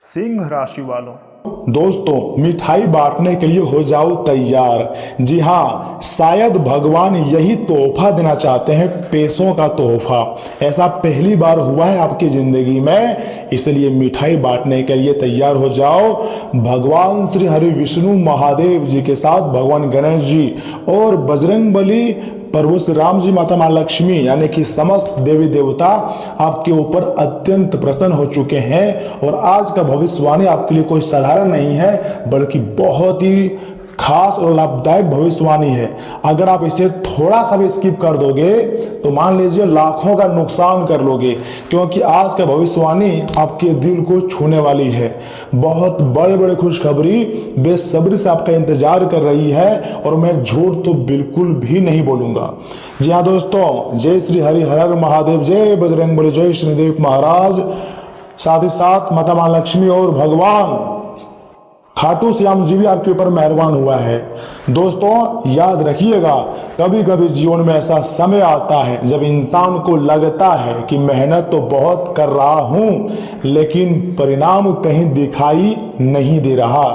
सिंह राशि वालों, दोस्तों, मिठाई बांटने के लिए हो जाओ तैयार। जी हाँ, शायद भगवान यही तोहफा देना चाहते हैं, पैसों का तोहफा। ऐसा पहली बार हुआ है आपकी जिंदगी में, इसलिए मिठाई बांटने के लिए तैयार हो जाओ। भगवान श्री हरि विष्णु महादेव जी के साथ भगवान गणेश जी और बजरंगबली, प्रभु श्री राम जी, माता माँ लक्ष्मी, यानी कि समस्त देवी देवता आपके ऊपर अत्यंत प्रसन्न हो चुके हैं। और आज का भविष्यवाणी आपके लिए कोई साधारण नहीं है, बल्कि बहुत ही खास और लाभदायक भविष्यवाणी है। अगर आप इसे थोड़ा सा भी स्किप कर दोगे तो मान लीजिए लाखों का नुकसान कर लोगे, क्योंकि आज का भविष्यवाणी आपके दिल को छूने वाली है। बहुत बड़े बड़े खुशखबरी बेसब्री से आपका इंतजार कर रही है, और मैं झूठ तो बिल्कुल भी नहीं बोलूंगा। जी हाँ दोस्तों, जय श्री हरि हर महादेव, जय बजरंगबली, जय शनिदेव महाराज, साथ ही साथ माता माँ लक्ष्मी और भगवान खाटू श्याम जी भी आपके ऊपर मेहरबान हुआ है। दोस्तों याद रखिएगा, कभी कभी जीवन में ऐसा समय आता है जब इंसान को लगता है कि मेहनत तो बहुत कर रहा हूं, लेकिन परिणाम कहीं दिखाई नहीं दे रहा।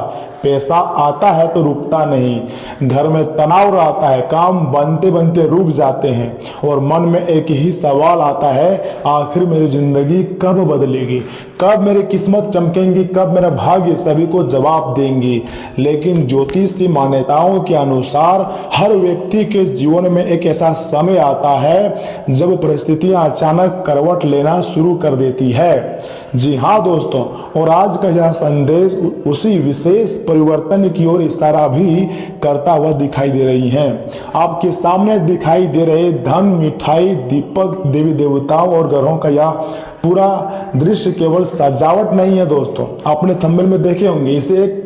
पैसा आता है तो रुकता नहीं, घर में तनाव रहता है, काम बनते बनते रुक जाते हैं, और मन में एक ही सवाल आता है, आखिर मेरी जिंदगी कब बदलेगी, कब मेरी किस्मत चमकेंगी, कब मेरा भाग्य सभी को जवाब देंगी। लेकिन ज्योतिषी मान्यताओं के अनुसार हर व्यक्ति के जीवन में एक ऐसा समय आता है जब परिस्थितियां अचानक करवट लेना शुरू कर देती है। जी हाँ दोस्तों, और आज का यह संदेश उसी विशेष परिवर्तन की ओर इशारा भी करता हुआ दिखाई दे रही है। आपके सामने दिखाई दे रहे धन, मिठाई, दीपक, देवी देवताओं और ग्रहों का यह पूरा दृश्य केवल सजावट नहीं है दोस्तों। आपने थंबनेल में देखे होंगे, इसे एक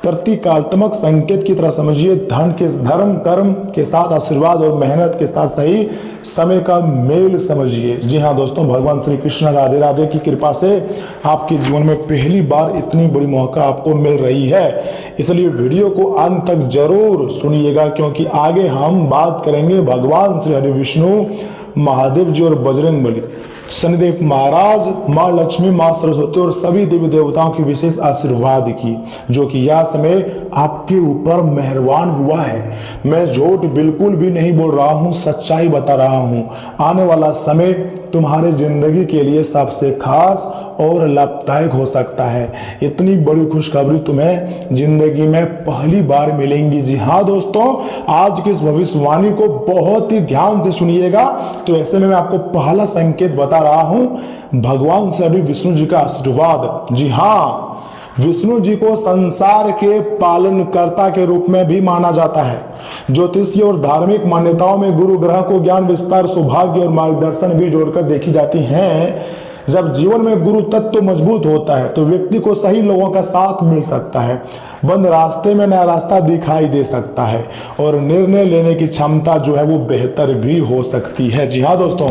प्रतीकात्मक संकेत की तरह समझिए। धर्म कर्म के साथ आशीर्वाद और मेहनत के साथ सही समय का मेल समझिए। जी हाँ दोस्तों, भगवान श्री कृष्ण राधे राधे की कृपा से आपके जीवन में पहली बार इतनी बड़ी मौका आपको मिल रही है। इसलिए वीडियो को अंत तक जरूर सुनिएगा, क्योंकि आगे हम बात करेंगे भगवान श्री हरि विष्णु महादेव जी और बजरंगबली, शनिदेव महाराज, माँ लक्ष्मी, माँ सरस्वती और सभी देवी देवताओं की विशेष आशीर्वाद की, जो कि यह समय आपके ऊपर मेहरबान हुआ है। मैं झूठ बिल्कुल भी नहीं बोल रहा हूँ, सच्चाई बता रहा हूँ। आने वाला समय तुम्हारे जिंदगी के लिए सबसे खास और लाभदायक हो सकता है। इतनी बड़ी खुशखबरी तुम्हें जिंदगी में पहली बार मिलेंगी। जी हाँ दोस्तों, आज की इस भविष्यवाणी को बहुत ही ध्यान से सुनिएगा। तो ऐसे में मैं आपको पहला संकेत बता रहा हूं, भगवान श्री विष्णु जी का आशीर्वाद। जी हाँ, विष्णु जी को संसार के पालनकर्ता के रूप में भी माना जाता है। ज्योतिषीय और धार्मिक मान्यताओं में गुरु ग्रह को ज्ञान, विस्तार, सौभाग्य और मार्गदर्शन भी जोड़कर देखी जाती हैं। जब जीवन में गुरु तत्व मजबूत होता है तो व्यक्ति को सही लोगों का साथ मिल सकता है, बंद रास्ते में नया रास्ता दिखाई दे सकता है, और निर्णय लेने की क्षमता जो है वो बेहतर भी हो सकती है। जी हाँ दोस्तों,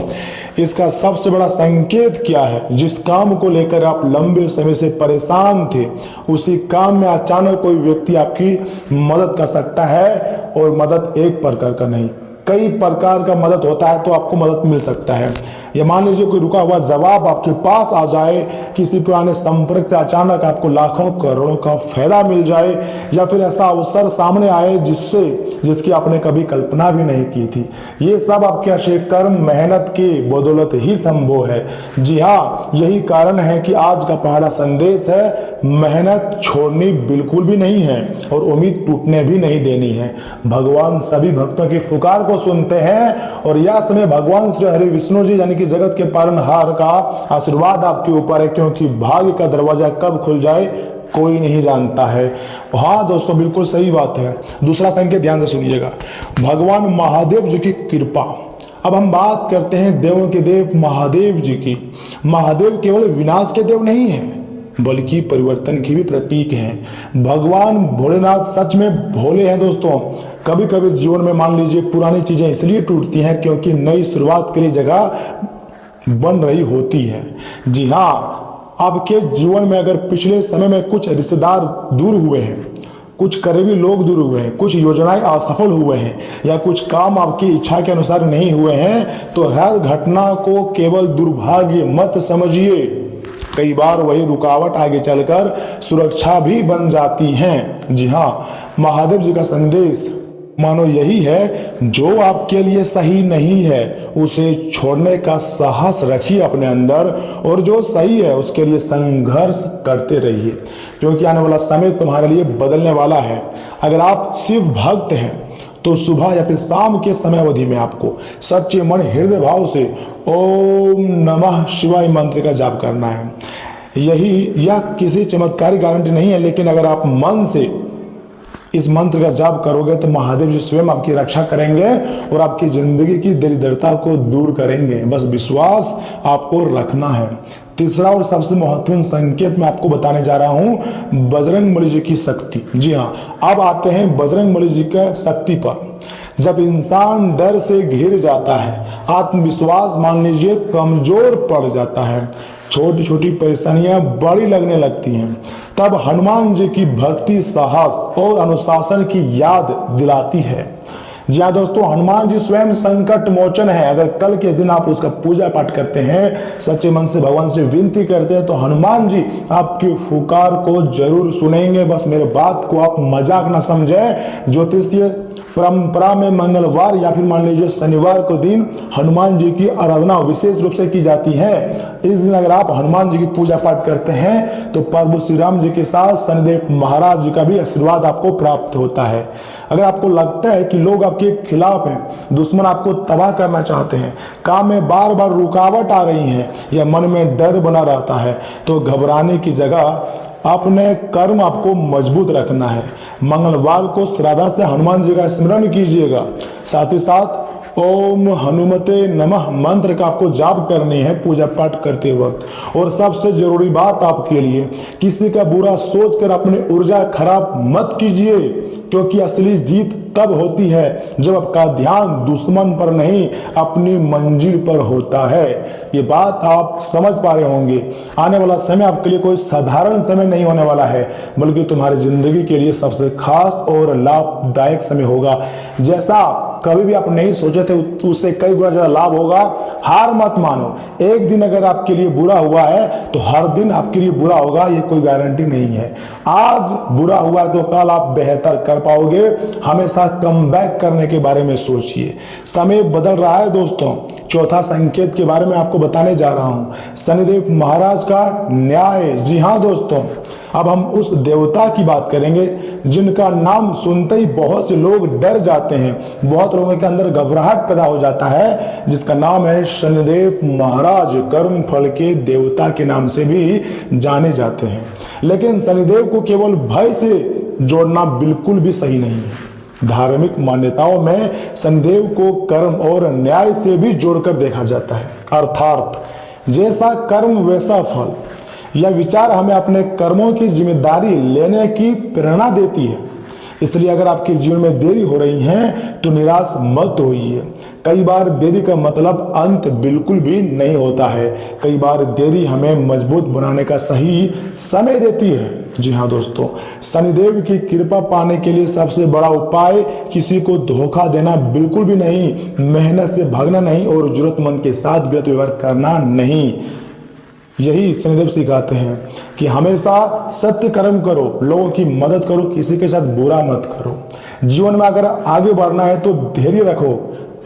इसका सबसे बड़ा संकेत क्या है? जिस काम को लेकर आप लंबे समय से परेशान थे, उसी काम में अचानक कोई व्यक्ति आपकी मदद कर सकता है, और मदद एक प्रकार का नहीं, कई प्रकार का मदद होता है, तो आपको मदद मिल सकता है। या मान लीजिए कोई रुका हुआ जवाब आपके पास आ जाए, किसी पुराने संपर्क से अचानक आपको लाखों करोड़ों का फायदा मिल जाए, या फिर ऐसा अवसर सामने आए जिसकी आपने कभी कल्पना भी नहीं की थी। ये सब आपके अच्छे कर्म, मेहनत की बदौलत ही संभव है। जी हाँ, यही कारण है कि आज का पहला संदेश है, मेहनत छोड़नी बिल्कुल भी नहीं है और उम्मीद टूटने भी नहीं देनी है। भगवान सभी भक्तों की पुकार को सुनते हैं, और यह समय भगवान श्री हरि विष्णु जी यानी कि जगत के पालनहार का आशीर्वाद आपके ऊपर है, क्योंकि भाग्य का दरवाजा कब खुल जाए कोई नहीं जानता है। हाँ दोस्तों, बिल्कुल सही बात है। दूसरा संकेत ध्यान से सुनिएगा, भगवान महादेव जी की कृपा। अब हम बात करते हैं देवों के देव महादेव जी की। महादेव केवल विनाश के देव नहीं है, बल्कि परिवर्तन की भी प्रतीक हैं। भगवान भोलेनाथ सच में भोले हैं दोस्तों। कभी कभी जीवन में मान लीजिए पुरानी चीजें इसलिए टूटती हैं क्योंकि नई शुरुआत के लिए जगह बन रही होती है। जी हाँ, आपके जीवन में अगर पिछले समय में कुछ रिश्तेदार दूर हुए हैं, कुछ करीबी लोग दूर हुए हैं, कुछ योजनाएं असफल हुए हैं, या कुछ काम आपकी इच्छा के अनुसार नहीं हुए हैं, तो हर घटना को केवल दुर्भाग्य मत समझिए। कई बार वही रुकावट आगे चलकर सुरक्षा भी बन जाती हैं। जी हाँ, महादेव जी का संदेश मानो यही है, जो आपके लिए सही नहीं है उसे छोड़ने का साहस रखिए अपने अंदर, और जो सही है उसके लिए संघर्ष करते रहिए, क्योंकि आने वाला समय तुम्हारे लिए बदलने वाला है। अगर आप शिव भक्त हैं तो सुबह या फिर शाम के समय अवधि में आपको सच्चे मन हृदय भाव से ओम नमः शिवाय मंत्र का जाप करना है। यह किसी चमत्कारी गारंटी नहीं है, लेकिन अगर आप मन से इस मंत्र का जाप करोगे तो महादेव जी स्वयं आपकी रक्षा करेंगे और आपकी जिंदगी की दरिद्रता को दूर करेंगे। बस विश्वास आपको रखना है। तीसरा और सबसे महत्वपूर्ण संकेत मैं आपको बताने जा रहा हूं, बजरंग बली जी की शक्ति। जी हाँ, अब आते हैं बजरंग बली जी की शक्ति पर। जब इंसान डर से घिर जाता है, आत्मविश्वास मान लीजिए कमजोर पड़ जाता है, छोटी छोटी परेशानियां बड़ी लगने लगती हैं, तब हनुमान जी की भक्ति साहस और अनुशासन की याद दिलाती है। जी हाँ दोस्तों, हनुमान जी स्वयं संकट मोचन है। अगर कल के दिन आप उसका पूजा पाठ करते हैं, सच्चे मन से भगवान से विनती करते हैं, तो हनुमान जी आपकी पुकार को जरूर सुनेंगे। बस मेरे बात को आप मजाक ना समझें। ज्योतिषीय परंपरा में मंगलवार या फिर मान लीजिए शनिवार को दिन हनुमान जी की आराधना विशेष रूप से की जाती है। इस दिन अगर आप हनुमान जी की पूजा पाठ करते हैं तो प्रभु श्री राम जी के साथ शनिदेव महाराज जी का भी आशीर्वाद आपको प्राप्त होता है। अगर आपको लगता है कि लोग आपके खिलाफ हैं, दुश्मन आपको तबाह करना चाहते हैं, काम में बार बार रुकावट आ रही है या मन में डर बना रहता है, तो घबराने की जगह अपने कर्म आपको मजबूत रखना है। मंगलवार को श्रद्धा से हनुमान जी का स्मरण कीजिएगा। साथ ही साथ ओम हनुमते नमः मंत्र का आपको जाप करनी है पूजा पाठ करते वक्त। और सबसे जरूरी बात आपके लिए, किसी का बुरा सोचकर अपनी ऊर्जा खराब मत कीजिए, क्योंकि असली जीत तब होती है जब आपका ध्यान दुश्मन पर नहीं अपनी मंजिल पर होता है। ये बात आप समझ पा रहे होंगे। आने वाला समय आपके लिए कोई साधारण समय नहीं होने वाला है, बल्कि तुम्हारी जिंदगी के लिए सबसे खास और लाभदायक समय होगा। जैसा कभी भी आप नहीं सोचे थे उससे कई गुना ज्यादा लाभ होगा। हार मत मानो। एक दिन अगर आपके लिए बुरा हुआ है तो हर दिन आपके लिए बुरा होगा, ये कोई गारंटी नहीं है। आज बुरा हुआ तो कल आप बेहतर कर पाओगे। हमेशा कम बैक करने के बारे में सोचिए। समय बदल रहा है दोस्तों। चौथा संकेत के बारे में आपको बताने जा रहा हूं, शनिदेव महाराज का न्याय। जी हाँ दोस्तों, अब हम उस देवता की बात करेंगे जिनका नाम सुनते ही बहुत से लोग डर जाते हैं, बहुत लोगों के अंदर घबराहट पैदा हो जाता है, जिसका नाम है शनिदेव महाराज। कर्म फल के देवता के नाम से भी जाने जाते हैं। लेकिन शनिदेव को केवल भय से जोड़ना बिल्कुल भी सही नहीं है। धार्मिक मान्यताओं में शनिदेव को कर्म और न्याय से भी जोड़कर देखा जाता है। अर्थात जैसा कर्म वैसा फल। यह विचार हमें अपने कर्मों की जिम्मेदारी लेने की प्रेरणा देती है। इसलिए अगर आपके जीवन में देरी हो रही है तो निराश मत होइए। कई बार देरी का मतलब अंत बिल्कुल भी नहीं होता है। कई बार देरी हमें मजबूत बनाने का सही समय देती है। जी हाँ दोस्तों, शनिदेव की कृपा पाने के लिए सबसे बड़ा उपाय किसी को धोखा देना बिल्कुल भी नहीं, मेहनत से भागना नहीं और जरूरतमंद के साथ गलत व्यवहार करना नहीं। यही शनिदेव सिखाते हैं कि हमेशा सत्य कर्म करो, लोगों की मदद करो, किसी के साथ बुरा मत करो। जीवन में अगर आगे बढ़ना है तो धैर्य रखो।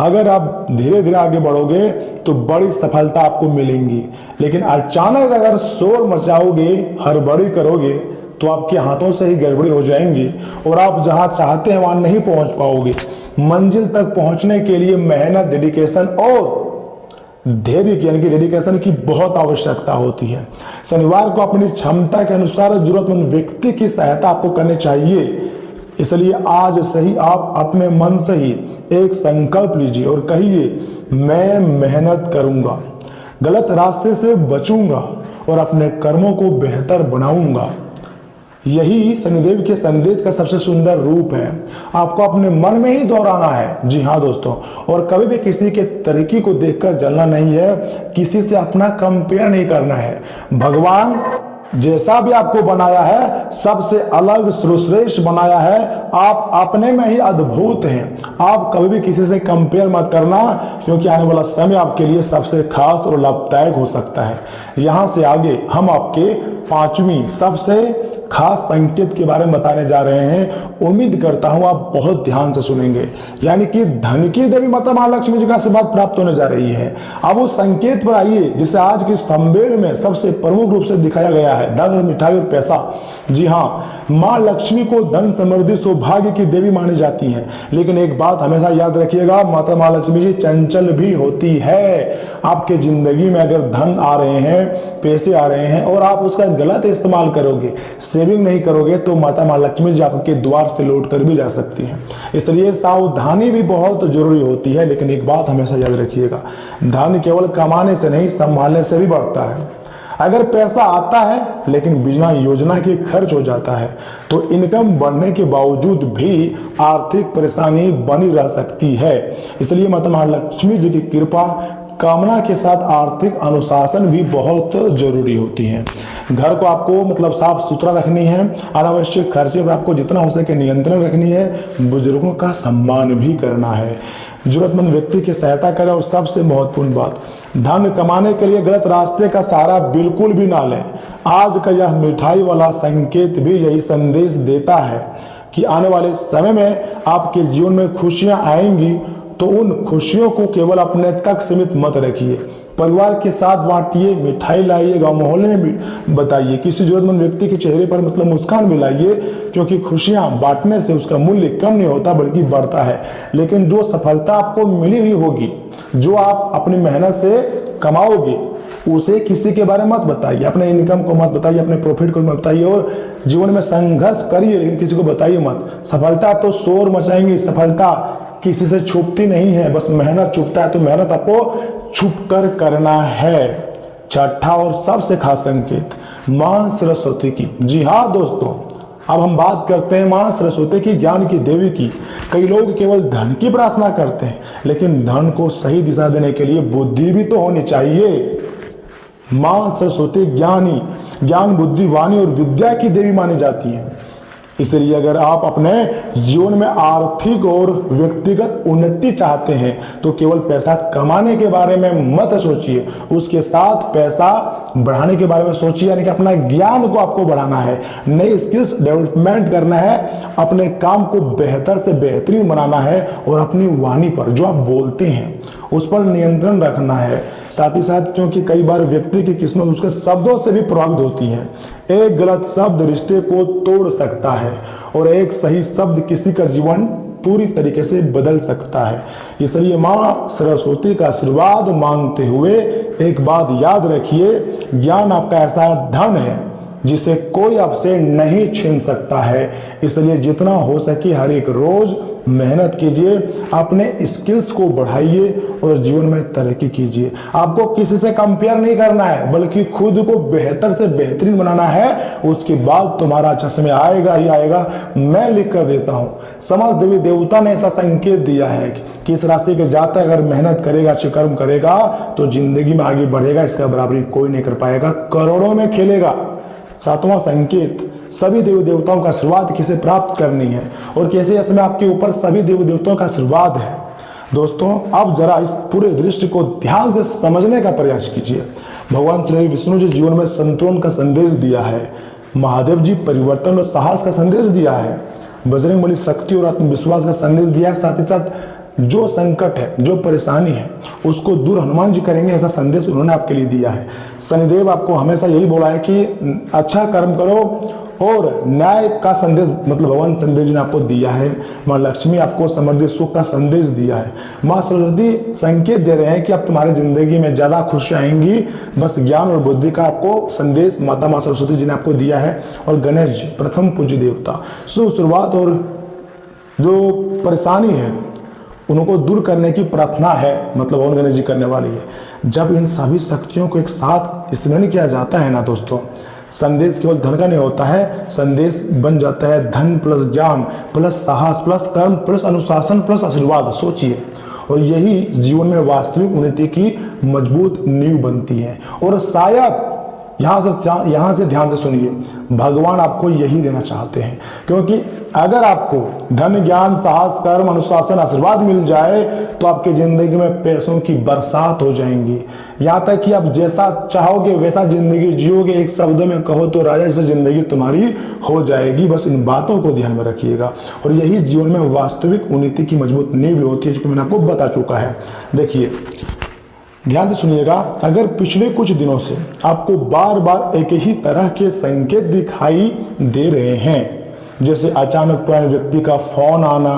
अगर आप धीरे धीरे आगे बढ़ोगे तो बड़ी सफलता आपको मिलेंगी। लेकिन अचानक अगर शोर मचाओगे, हड़बड़ी करोगे, तो आपके हाथों से ही गड़बड़ी हो जाएंगी और आप जहां चाहते हैं वहां नहीं पहुंच पाओगे। मंजिल तक पहुंचने के लिए मेहनत, डेडिकेशन और धैर्य यानी कि डेडिकेशन की बहुत आवश्यकता होती है। शनिवार को अपनी क्षमता के अनुसार जरूरतमंद व्यक्ति की सहायता आपको करनी चाहिए। इसलिए आज से ही आप अपने मन से ही एक संकल्प लीजिए और कहिए, मैं मेहनत करूंगा, गलत रास्ते से बचूंगा और अपने कर्मों को बेहतर बनाऊंगा। यही शनिदेव के संदेश का सबसे सुंदर रूप है। आपको अपने मन में ही दोहराना है। जी हाँ दोस्तों, और कभी भी किसी के तरीके को देखकर जलना नहीं है, किसी से अपना कंपेयर नहीं करना है। भगवान जैसा भी आपको बनाया है सबसे अलग सर्वश्रेष्ठ बनाया है। आप अपने में ही अद्भुत हैं। आप कभी भी किसी से कंपेयर मत करना, क्योंकि आने वाला समय आपके लिए सबसे खास और लाभदायक हो सकता है। यहां से आगे हम आपके 5वीं सबसे खास संकेत के बारे में बताने जा रहे हैं। उम्मीद करता हूं आप बहुत ध्यान से सुनेंगे। यानी कि धन की देवी माता महालक्ष्मी जी का आशीर्वाद प्राप्त होने जा रही है। अब उस संकेत पर आइए जिसे आज के इस थंबनेल में सबसे प्रमुख रूप से दिखाया गया है, धन, मिठाई और पैसा। जी हाँ, मां लक्ष्मी को धन, समृद्धि, सौभाग्य की देवी मानी जाती है। लेकिन एक बात हमेशा याद रखिएगा, माता महालक्ष्मी जी चंचल भी होती है। आपके जिंदगी में अगर धन आ रहे हैं, पैसे आ रहे हैं और आप उसका गलत इस्तेमाल करोगे, सेविंग नहीं करोगे, तो माता महालक्ष्मी जी आपके द्वार से लौट कर भी जा सकती हैं। इसलिए सावधानी भी बहुत जरूरी होती है। लेकिन एक बात हमेशा याद रखिएगा, धन केवल कमाने से नहीं, संभालने से भी बढ़ता है। अगर पैसा आता है लेकिन बिना योजना के खर्च हो जाता है, तो इनकम बढ़ने के बावजूद भी आर्थिक परेशानी बनी रह सकती है। इसलिए माता महालक्ष्मी जी की कृपा कामना के साथ आर्थिक अनुशासन भी बहुत जरूरी होती है। घर को आपको साफ सुथरा रखनी है, अनावश्यक खर्चे पर आपको जितना हो सके नियंत्रण रखनी है, बुजुर्गों का सम्मान भी करना है, जरूरतमंद व्यक्ति की सहायता करें और सबसे महत्वपूर्ण बात, धन कमाने के लिए गलत रास्ते का सहारा बिल्कुल भी ना लें। आज का यह मिठाई वाला संकेत भी यही संदेश देता है कि आने वाले समय में आपके जीवन में खुशियां आएंगी, तो उन खुशियों को केवल अपने तक सीमित मत रखिए, परिवार के साथ बांटिए, मिठाई लाइए, गांव मोहल्ले में भी बताइए, किसी जरूरतमंद व्यक्ति के चेहरे पर मुस्कान भी लाइए, क्योंकि खुशियां बांटने से उसका मूल्य कम नहीं होता बल्कि बढ़ता है। लेकिन जो सफलता आपको मिली हुई होगी, जो आप अपनी मेहनत से कमाओगे, उसे किसी के बारे में मत बताइए, अपने इनकम को मत बताइए, अपने प्रॉफिट को मत बताइए, और जीवन में संघर्ष करिए लेकिन किसी को बताइए मत। सफलता तो शोर मचाएंगी, सफलता किसी से छुपती नहीं है, बस मेहनत छुपता है, तो मेहनत आपको छुप कर करना है। छठा और सबसे खास संकेत, मां सरस्वती की। जी हाँ दोस्तों, अब हम बात करते हैं मां सरस्वती की, ज्ञान की देवी की। कई लोग केवल धन की प्रार्थना करते हैं, लेकिन धन को सही दिशा देने के लिए बुद्धि भी तो होनी चाहिए। मां सरस्वती ज्ञान, बुद्धि, वाणी और विद्या की देवी मानी जाती है। इसलिए अगर आप अपने जीवन में आर्थिक और व्यक्तिगत उन्नति चाहते हैं, तो केवल पैसा कमाने के बारे में मत सोचिए, उसके साथ पैसा बढ़ाने के बारे में सोचिए। यानी कि अपना ज्ञान को आपको बढ़ाना है, नई स्किल्स डेवलपमेंट करना है, अपने काम को बेहतर से बेहतरीन बनाना है, और अपनी वाणी पर जो आप बोलते हैं उस पर नियंत्रण रखना है। साथ ही साथ, क्योंकि कई बार व्यक्ति की किस्मत उसके शब्दों से भी प्रभावित होती है। एक गलत शब्द रिश्ते को तोड़ सकता है, और एक सही शब्द किसी का जीवन पूरी तरीके से बदल सकता है। इसलिए मां सरस्वती का आशीर्वाद मांगते हुए एक बात याद रखिए, ज्ञान आपका ऐसा धन है जिसे कोई आपसे नहीं छीन सकता है। इसलिए जितना हो सके हर एक रोज मेहनत कीजिए, अपने स्किल्स को बढ़ाइए और जीवन में तरक्की कीजिए। आपको किसी से कंपेयर नहीं करना है, बल्कि खुद को बेहतर से बेहतरीन बनाना है। उसके बाद तुम्हारा अच्छा समय आएगा ही आएगा। मैं लिख कर देता हूँ, समस्त देवी देवता ने ऐसा संकेत दिया है कि इस राशि के जातक अगर मेहनत करेगा, अच्छे कर्म करेगा, तो जिंदगी में आगे बढ़ेगा। इसका बराबरी कोई नहीं कर पाएगा, करोड़ों में खेलेगा। सातवां संकेत, सभी देवी देवताओं का आशीर्वाद किसे प्राप्त करनी है और कैसे इसमें आपके ऊपर सभी देवी देवताओं का आशीर्वाद है। दोस्तों, अब जरा इस पूरे दृश्य को ध्यान से समझने का प्रयास कीजिए। भगवान श्री विष्णु जी जीवन में संतुलन का संदेश दिया है, महादेव जी परिवर्तन और साहस का संदेश दिया है, बजरंगबली शक्ति और आत्मविश्वास का संदेश दिया है। साथ ही साथ जो संकट है, जो परेशानी है, उसको दूर हनुमान जी करेंगे, ऐसा संदेश उन्होंने आपके लिए दिया है। शनिदेव आपको हमेशा यही बोला है कि अच्छा कर्म करो और न्याय का संदेश भगवान शनिदेव जी ने आपको दिया है। माँ लक्ष्मी आपको समृद्धि सुख का संदेश दिया है। माँ सरस्वती संकेत दे रहे हैं कि अब तुम्हारी जिंदगी में ज्यादा खुशी आएंगी। बस ज्ञान और बुद्धि का आपको संदेश माँ सरस्वती जी ने आपको दिया है। और गणेश जी प्रथम पूज्य देवता, शुरुआत और जो परेशानी है उनको दूर करने की प्रार्थना है, भगवान गणेश जी करने वाली है। जब इन सभी शक्तियों को एक साथ स्मरण किया जाता है ना दोस्तों, संदेश केवल धन का नहीं होता है, संदेश बन जाता है धन प्लस ज्ञान प्लस साहस प्लस कर्म प्लस अनुशासन प्लस आशीर्वाद। सोचिए, और यही जीवन में वास्तविक उन्नति की मजबूत नींव बनती है। और शायद यहाँ से ध्यान से सुनिए, भगवान आपको यही देना चाहते हैं। क्योंकि अगर आपको धन, ज्ञान, साहस, कर्म, अनुशासन, आशीर्वाद मिल जाए तो आपकी जिंदगी में पैसों की बरसात हो जाएंगी। यहाँ तक कि आप जैसा चाहोगे वैसा जिंदगी जियोगे। एक शब्द में कहो तो राजा जैसी जिंदगी तुम्हारी हो जाएगी। बस इन बातों को ध्यान में रखिएगा और यही जीवन में वास्तविक उन्नति की मजबूत नींव होती है, जो मैंने आपको बता चुका है। देखिए ध्यान से सुनिएगा, अगर पिछले कुछ दिनों से आपको बार बार एक ही तरह के संकेत दिखाई दे रहे हैं, जैसे अचानक पुराने व्यक्ति का फोन आना,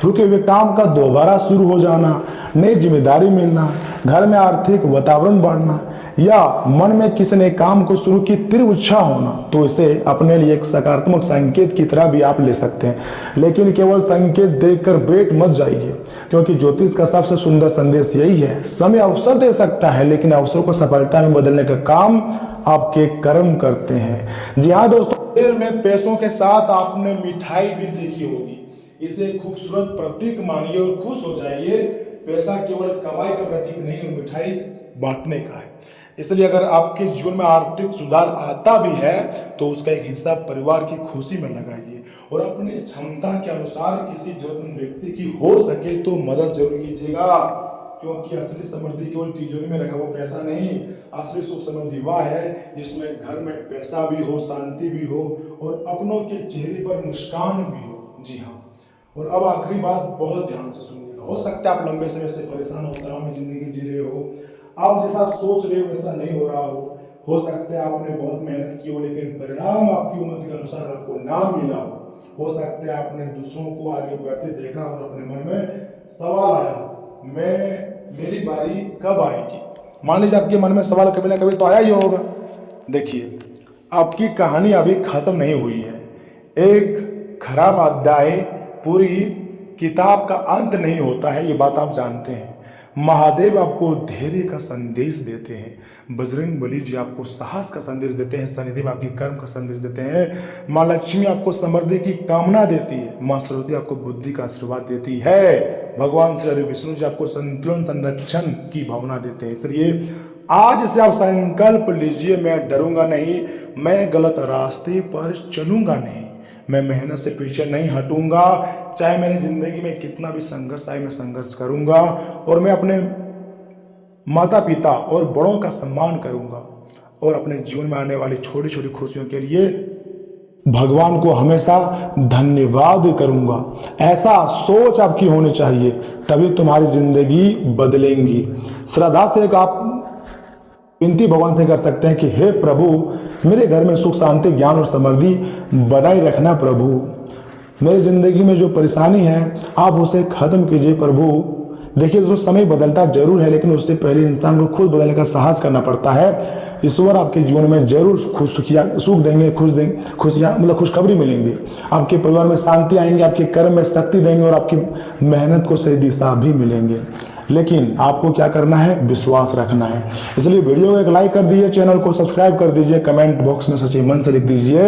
रुके हुए काम का दोबारा शुरू हो जाना, नई जिम्मेदारी मिलना, घर में आर्थिक वातावरण बढ़ना या मन में किसी ने काम को शुरू की तीव्र इच्छा होना, तो इसे अपने लिए एक सकारात्मक संकेत की तरह भी आप ले सकते हैं। लेकिन केवल संकेत देखकर बैठ मत जाइए, क्योंकि ज्योतिष का सबसे सुंदर संदेश यही है, समय अवसर दे सकता है लेकिन अवसर को सफलता में बदलने का काम आपके कर्म करते हैं। जी हाँ दोस्तों, में पैसों के साथ आपने मिठाई भी देखी होगी। इसे खूबसूरत प्रतीक मानिए और खुश हो जाइए। पैसा केवल कमाई का प्रतीक नहीं है, मिठाई बांटने का है। इसलिए अगर आपके जीवन में आर्थिक सुधार आता भी है तो उसका एक हिस्सा परिवार की खुशी में लगाइए और अपनी क्षमता के अनुसार किसी जरूरतमंद व्यक्ति की हो सके तो मदद जरूर कीजिएगा। क्योंकि असली समृद्धि केवल तिजोरी में रखा हुआ पैसा नहीं, असली सुख समृद्धि वह है जिसमें घर में पैसा भी हो, शांति भी हो और अपनों के चेहरे पर मुस्कान भी हो। जी हाँ, और अब आखिरी बात बहुत ध्यान से सुनिएगा। हो सकता है आप लंबे समय से परेशान हो, तनाव में जिंदगी जी रहे हो, आप जैसा सोच रहे हो वैसा नहीं हो रहा हो सकता है आपने बहुत मेहनत की हो लेकिन परिणाम आपकी उम्मीद के अनुसार आपको ना मिला हो सकता है आपने दूसरों को आगे बढ़ते देखा और अपने मन में सवाल आया, मेरी बारी कब आएगी। मान लीजिए आपके मन में सवाल कभी ना कभी तो आया ही होगा। देखिए आपकी कहानी अभी खत्म नहीं हुई है। एक खराब अध्याय पूरी किताब का अंत नहीं होता है, ये बात आप जानते हैं। महादेव आपको धैर्य का संदेश देते हैं, बजरंग बली जी आपको साहस का संदेश देते हैं, शनिदेव आपकी कर्म का संदेश देते हैं, माँ लक्ष्मी आपको समृद्धि की कामना देती है, माँ सरस्वती आपको बुद्धि का आशीर्वाद देती है, भगवान श्री हरि विष्णु जी आपको संतुलन संरक्षण की भावना देते हैं। इसलिए आज से आप संकल्प लीजिए, मैं डरूंगा नहीं, मैं गलत रास्ते पर चलूंगा नहीं, मैं मेहनत से पीछे नहीं हटूंगा, चाहे मेरी जिंदगी में कितना भी संघर्ष आए मैं संघर्ष करूंगा और मैं अपने माता पिता और बड़ों का सम्मान करूंगा और अपने जीवन में आने वाली छोटी छोटी खुशियों के लिए भगवान को हमेशा धन्यवाद करूंगा। ऐसा सोच आपकी होनी चाहिए, तभी तुम्हारी जिंदगी बदलेंगी। श्रद्धा से आप विनती भगवान से कर सकते हैं कि हे प्रभु, मेरे घर में सुख शांति ज्ञान और समृद्धि बनाए रखना प्रभु। मेरी जिंदगी में जो परेशानी है आप उसे खत्म कीजिए प्रभु। देखिए दोस्तों, समय बदलता जरूर है लेकिन उससे पहले इंसान को खुद बदलने का साहस करना पड़ता है। ईश्वर आपके जीवन में जरूर सुख देंगे, खुशियाँ मतलब खुशखबरी मिलेंगी। आपके परिवार में शांति आएंगे, आपके कर्म में शक्ति देंगे और आपकी मेहनत को सही दिशा भी मिलेंगे। लेकिन आपको क्या करना है, विश्वास रखना है। इसलिए वीडियो को एक लाइक कर दीजिए, चैनल को सब्सक्राइब कर दीजिए, कमेंट बॉक्स में सच्चे मन से लिख दीजिए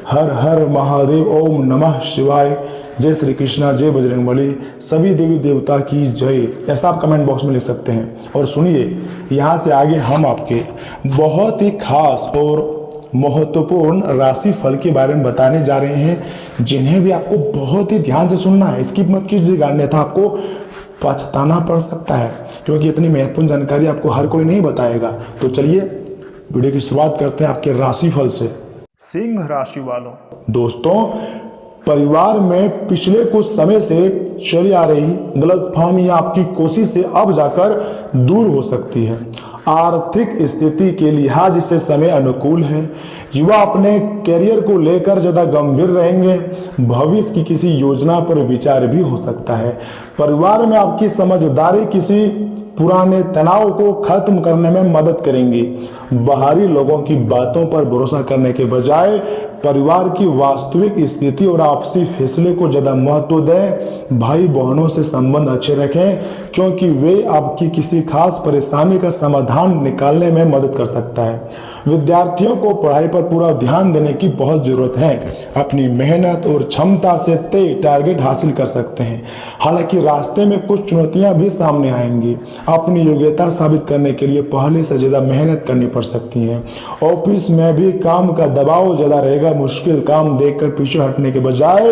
हर हर महादेव, ओम नमः शिवाय, जय श्री कृष्णा, जय बजरंगबली, सभी देवी देवता की जय, ऐसा आप कमेंट बॉक्स में लिख सकते हैं। और सुनिए, यहाँ से आगे हम आपके बहुत ही खास और महत्वपूर्ण राशि फल के बारे में बताने जा रहे हैं, जिन्हें भी आपको बहुत ही ध्यान से सुनना है। स्किप मत कीजिएगा, अन्यथा आपको पछताना पड़ सकता है, क्योंकि इतनी महत्वपूर्ण जानकारी आपको हर कोई नहीं बताएगा। तो चलिए वीडियो की शुरुआत करते हैं आपके राशिफल से। सिंह राशि वालों, दोस्तों परिवार में पिछले कुछ समय से चली आ रही गलतफहमी आपकी कोशिश से अब जाकर दूर हो सकती है। आर्थिक स्थिति के लिहाज से समय अनुकूल है। युवा अपने करियर को लेकर ज्यादा गंभीर रहेंगे। भविष्य की किसी योजना पर विचार भी हो सकता है। परिवार में आपकी समझदारी किसी पुराने तनाव को खत्म करने में मदद करेंगी। बाहरी लोगों की बातों पर भरोसा करने के बजाय परिवार की वास्तविक स्थिति और आपसी फैसले को ज्यादा महत्व दें। भाई बहनों से संबंध अच्छे रखें, क्योंकि वे आपकी किसी खास परेशानी का समाधान निकालने में मदद कर सकता है। विद्यार्थियों को पढ़ाई पर पूरा ध्यान देने की बहुत जरूरत है। अपनी मेहनत और क्षमता से तय टारगेट हासिल कर सकते हैं। हालांकि रास्ते में कुछ चुनौतियां भी सामने आएंगी। अपनी योग्यता साबित करने के लिए पहले से ज्यादा मेहनत करनी पड़ सकती है। ऑफिस में भी काम का दबाव ज्यादा रहेगा। मुश्किल काम देखकर पीछे हटने के बजाय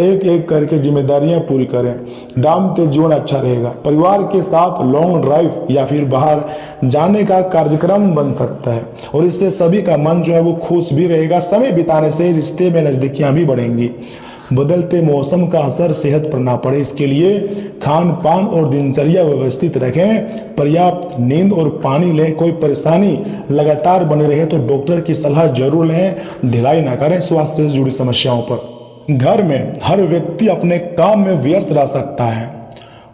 एक एक करके जिम्मेदारियां पूरी करें। दाम्पत्य जीवन अच्छा रहेगा। परिवार के साथ लॉन्ग ड्राइव या फिर बाहर जाने का कार्यक्रम बन सकता है और इससे सभी का मन जो है वो खुश भी रहेगा। समय बिताने से रिश्ते में नजदीकियां भी बढ़ेंगी। बदलते मौसम का असर सेहत पर ना पड़े, इसके लिए खान पान और दिनचर्या व्यवस्थित रखें। पर्याप्त नींद और पानी लें। कोई परेशानी लगातार बनी रहे तो डॉक्टर की सलाह जरूर लें। ढिलाई ना करें स्वास्थ्य से जुड़ी समस्याओं पर। घर में हर व्यक्ति अपने काम में व्यस्त रह सकता है।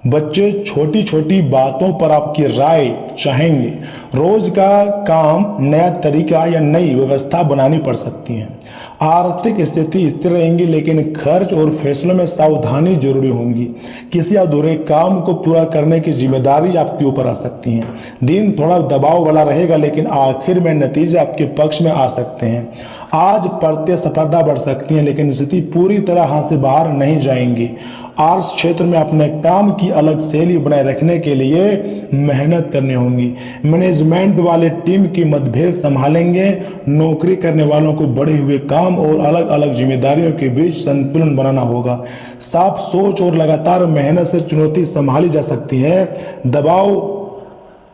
बच्चे छोटी छोटी बातों पर आपकी राय चाहेंगे। रोज का काम, नया तरीका या नई व्यवस्था बनानी पड़ सकती है। आर्थिक स्थिति स्थिर रहेंगी लेकिन खर्च और फैसलों में सावधानी जरूरी होगी। किसी अधूरे काम को पूरा करने की जिम्मेदारी आपके ऊपर आ सकती है। दिन थोड़ा दबाव वाला रहेगा लेकिन आखिर में नतीजे आपके पक्ष में आ सकते हैं। आज प्रतिस्पर्धा बढ़ सकती है लेकिन स्थिति पूरी तरह हाथ से बाहर नहीं जाएंगी। आर्ट्स क्षेत्र में अपने काम की अलग शैली बनाए रखने के लिए मेहनत करनी होगी। मैनेजमेंट वाले टीम की मतभेद संभालेंगे। नौकरी करने वालों को बढ़े हुए काम और अलग अलग जिम्मेदारियों के बीच संतुलन बनाना होगा। साफ सोच और लगातार मेहनत से चुनौती संभाली जा सकती है। दबाव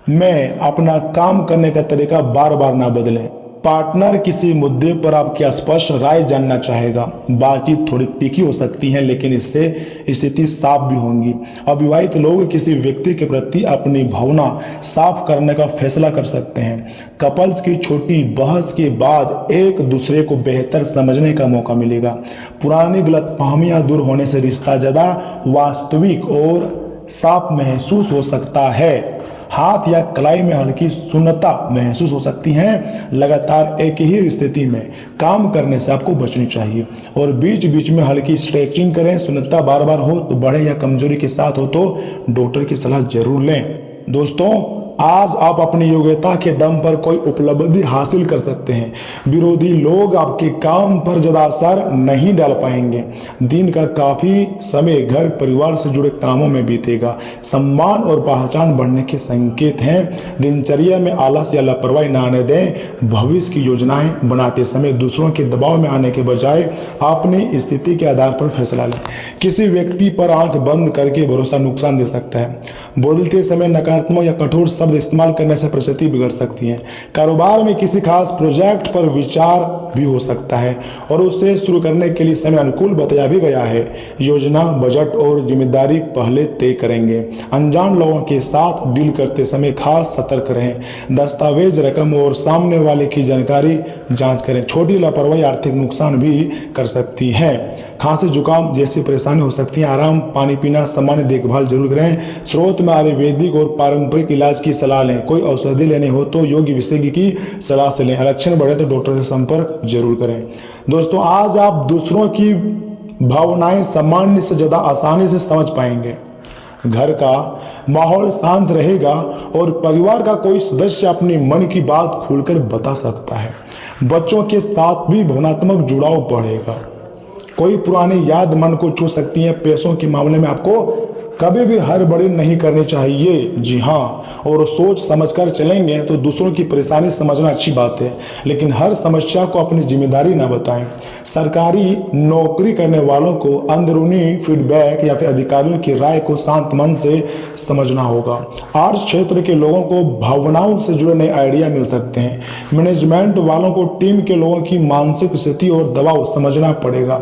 में अपना काम करने का तरीका बार बार ना बदलें। पार्टनर किसी मुद्दे पर आपकी स्पष्ट राय जानना चाहेगा। बातचीत थोड़ी तीखी हो सकती है लेकिन इससे स्थिति साफ भी होंगी। अविवाहित लोग किसी व्यक्ति के प्रति अपनी भावना साफ करने का फैसला कर सकते हैं। कपल्स की छोटी बहस के बाद एक दूसरे को बेहतर समझने का मौका मिलेगा। पुरानी गलतफहमियां दूर होने से रिश्ता ज्यादा वास्तविक और साफ महसूस हो सकता है। हाथ या कलाई में हल्की सुन्नता महसूस हो सकती है। लगातार एक ही स्थिति में काम करने से आपको बचनी चाहिए और बीच बीच में हल्की स्ट्रेचिंग करें। सुन्नता बार बार हो तो बढ़े या कमजोरी के साथ हो तो डॉक्टर की सलाह जरूर लें। दोस्तों, आज आप अपनी योग्यता के दम पर कोई उपलब्धि हासिल कर सकते हैं। विरोधी लोग आपके काम पर ज्यादा असर नहीं डाल पाएंगे। दिन का काफी समय घर परिवार से जुड़े कामों में बीतेगा। सम्मान और पहचान बढ़ने के संकेत हैं। दिनचर्या में आलस या लापरवाही न आने दें। भविष्य की योजनाएं बनाते समय दूसरों के दबाव में आने के बजाय अपनी स्थिति के आधार पर फैसला लें। किसी व्यक्ति पर आंख बंद करके भरोसा नुकसान दे सकता है। बोलते समय नकारात्मक या कठोर शब्द इस्तेमाल करने से परिस्थिति बिगड़ सकती है। कारोबार में किसी खास प्रोजेक्ट पर विचार भी हो सकता है और उसे शुरू करने के लिए समय अनुकूल बताया भी गया है। योजना, बजट और जिम्मेदारी पहले तय करेंगे। अनजान लोगों के साथ डील करते समय खास सतर्क रहें। दस्तावेज, रकम और सामने वाले की जानकारी जांच करें। छोटी लापरवाही आर्थिक नुकसान भी कर सकती है। खांसी, जुकाम जैसी परेशानी हो सकती है। आराम, पानी पीना, सामान्य देखभाल जरूर करें। स्रोत में आयुर्वेदिक और पारंपरिक इलाज की सलाह लें। कोई औषधि लेने हो तो योग्य विशेषज्ञ की सलाह से लें। लक्षण बढ़े तो डॉक्टर से संपर्क जरूर करें। दोस्तों, आज आप दूसरों की भावनाएं सामान्य से ज्यादा आसानी से समझ पाएंगे। घर का माहौल शांत रहेगा और परिवार का कोई सदस्य अपनी मन की बात खुलकर बता सकता है। बच्चों के साथ भी भावनात्मक जुड़ाव बढ़ेगा। कोई पुरानी याद मन को छू सकती है। पैसों के मामले में आपको कभी भी हड़बड़ी नहीं करनी चाहिए। जी हाँ, और सोच समझकर चलेंगे तो दूसरों की परेशानी समझना अच्छी बात है लेकिन हर समस्या को अपनी जिम्मेदारी ना बताएं। सरकारी नौकरी करने वालों को अंदरूनी फीडबैक या फिर अधिकारियों की राय को शांत मन से समझना होगा। आर्ट्स क्षेत्र के लोगों को भावनाओं से जुड़े नए आइडिया मिल सकते हैं। मैनेजमेंट वालों को टीम के लोगों की मानसिक स्थिति और दबाव समझना पड़ेगा।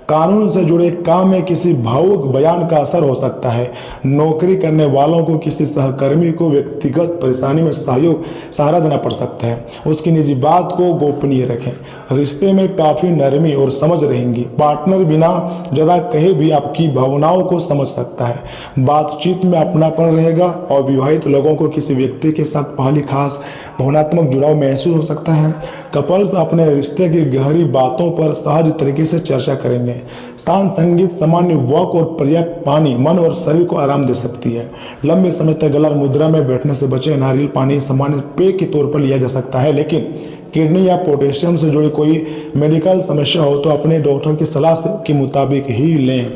कानून से जुड़े काम में किसी भावुक बयान का असर हो सकता है। नौकरी करने वालों को किसी सहकर्मी को व्यक्तिगत परेशानी में सहारा देना पड़ सकता है। उसकी निजी बात को गोपनीय रखें। रिश्ते में काफी नरमी और समझ रहेंगी। पार्टनर बिना ज्यादा कहे भी आपकी भावनाओं को समझ सकता है। बातचीत में अपनापन रहेगा और विवाहित लोगों को किसी व्यक्ति के साथ पहली खास भावनात्मक जुड़ाव महसूस हो सकता है। कपल्स अपने रिश्ते की गहरी बातों पर सहज तरीके से चर्चा करेंगे। शांत संगीत, सामान्य वॉक और पर्याप्त पानी मन और शरीर को आराम दे सकती है। लंबे समय तक गलत मुद्रा में बैठने से बचें। नारियल पानी सामान्य पेय के तौर पर लिया जा सकता है लेकिन किडनी या पोटेशियम से जुड़ी कोई मेडिकल समस्या हो तो अपने डॉक्टर की सलाह के मुताबिक ही लें।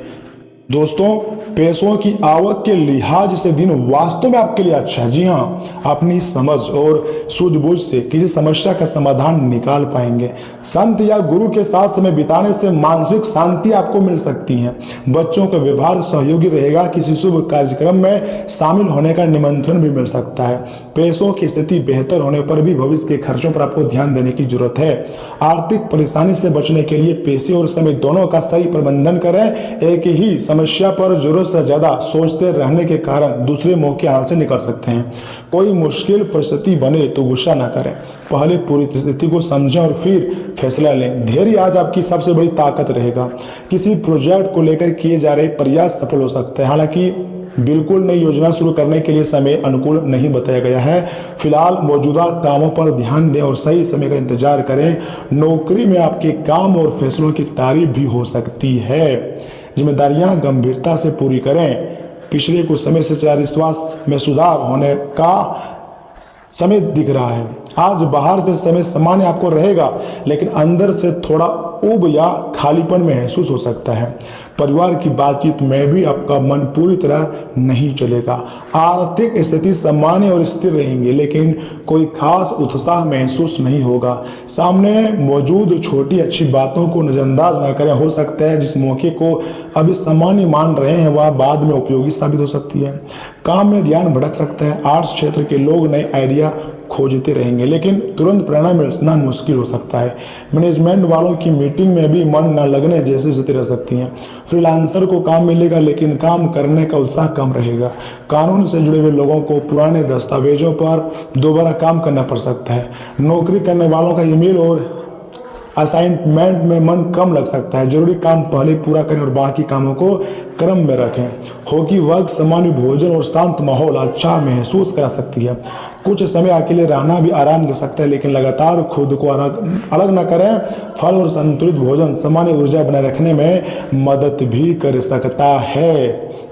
दोस्तों, पैसों की आवक के लिहाज से दिन वास्तव में आपके लिए अच्छा है। जी हाँ, अपनी समझ और सूझबूझ से किसी समस्या का समाधान निकाल पाएंगे। संत या गुरु के साथ समय बिताने से मानसिक शांति आपको मिल सकती है। बच्चों का व्यवहार सहयोगी रहेगा। किसी शुभ कार्यक्रम में शामिल होने का निमंत्रण भी मिल सकता है। पैसों की स्थिति बेहतर होने पर भी भविष्य के खर्चों पर आपको ध्यान देने की जरूरत है। आर्थिक परेशानी से बचने के लिए पैसे और समय दोनों का सही प्रबंधन करें। एक ही समस्या पर जरूरत से ज्यादा सोचते रहने के कारण दूसरे मौके हाथ से निकल सकते हैं। कोई मुश्किल परिस्थिति बने तो गुस्सा ना करें, पहले पूरी स्थिति को समझें और फिर फैसला लें। धैर्य आज आपकी सबसे बड़ी ताकत रहेगा। किसी प्रोजेक्ट को लेकर किए जा रहे प्रयास सफल हो सकते हैं। हालांकि बिल्कुल नई योजना शुरू करने के लिए समय अनुकूल नहीं बताया गया है। फिलहाल मौजूदा कामों पर ध्यान दें और सही समय का इंतजार करें। नौकरी में आपके काम और फैसलों की तारीफ भी हो सकती है। जिम्मेदारियां गंभीरता से पूरी करें। पिछले कुछ समय से शरीर स्वास्थ्य में सुधार होने का समय दिख रहा है। आज बाहर से समय सामान्य आपको रहेगा, लेकिन अंदर से थोड़ा ऊब या खालीपन महसूस हो सकता है। परिवार की बातचीत में भी आपका मन पूरी तरह नहीं चलेगा। आर्थिक स्थिति सामान्य और स्थिर रहेंगी, लेकिन कोई खास उत्साह महसूस नहीं होगा। सामने मौजूद छोटी अच्छी बातों को नजरअंदाज न करें। हो सकता है जिस मौके को अभी सामान्य मान रहे हैं वह बाद में उपयोगी साबित हो सकती है। काम में ध्यान भटक सकता है। आर्ट्स क्षेत्र के लोग नए आइडिया खोजते रहेंगे, लेकिन तुरंत परिणाम मिलना मुश्किल हो सकता है। मैनेजमेंट वालों की मीटिंग में भी मन न लगने जैसी स्थिति रह सकती है। फ्रीलांसर को काम मिलेगा, लेकिन काम करने का उत्साह कम रहेगा। कानून से जुड़े हुए लोगों को पुराने दस्तावेजों पर दोबारा काम करना पड़ सकता है। नौकरी करने वालों का ईमेल और असाइनमेंट में मन कम लग सकता है। जरूरी काम पहले पूरा करें और बाकी कामों को क्रम में रखें। होगी वक्त सामान्य भोजन और शांत माहौल अच्छा महसूस करा सकती है। कुछ समय अकेले रहना भी आराम दे सकता है, लेकिन लगातार खुद को अलग न करें। फल और संतुलित भोजन सामान्य ऊर्जा बनाए रखने में मदद भी कर सकता है।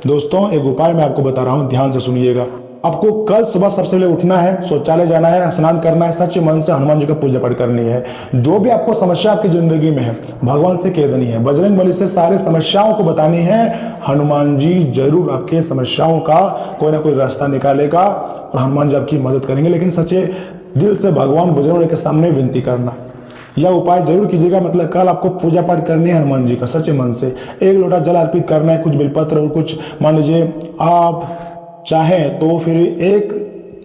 दोस्तों, एक उपाय मैं आपको बता रहा हूँ, ध्यान से सुनिएगा। आपको कल सुबह सबसे पहले उठना है, शौचालय जाना है, स्नान करना है, सच्चे मन से हनुमान जी का पूजा पाठ करनी है। जो भी आपको समस्या आपकी जिंदगी में है, भगवान से कह देनी है। बजरंग बली से सारे समस्याओं को बतानी है। हनुमान जी जरूर आपके समस्याओं का कोई ना कोई रास्ता निकालेगा और हनुमान जी आपकी मदद करेंगे। लेकिन सच्चे दिल से भगवान बजरंग बली के सामने विनती करना। यह उपाय जरूर कीजिएगा। मतलब कल आपको पूजा पाठ करनी है हनुमान जी का सच्चे मन से। 1 लोटा जल अर्पित करना है, कुछ बेलपत्र और कुछ, मान लीजिए आप चाहें तो फिर 1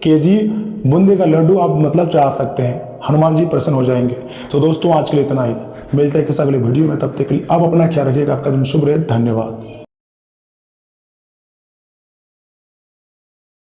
केजी बूंदी का लड्डू आप मतलब चढ़ा सकते हैं। हनुमान जी प्रसन्न हो जाएंगे। तो दोस्तों, आज के लिए इतना ही। मिलते हैं किसी अगले वीडियो में। तब तक के लिए आप अपना ख्याल रखिएगा। आपका दिन शुभ रहे। धन्यवाद।